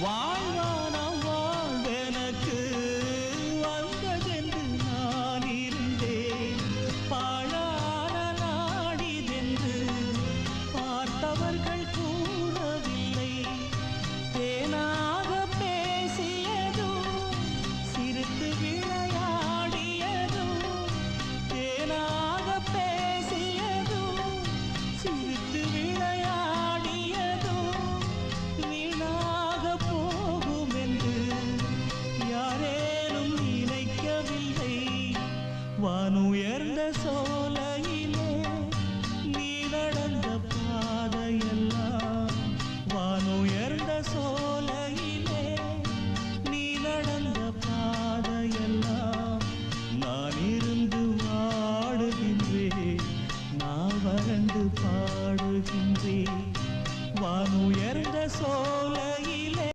வாழ்வான வாழ்வெனக்கு வந்ததென்று நான் இருந்தேன். பாழான நாடிதென்று பார்த்தவர்கள் கூறவில்லை. தேனாக பேசியதும் சிரித்து விளையாடியதும், தேனாக பேசியதும் சிரித்து விளையாடியதும் வீணாக போகும் என்று யாரேனும் நினைக்கவில்லை. வானுயர்ந்த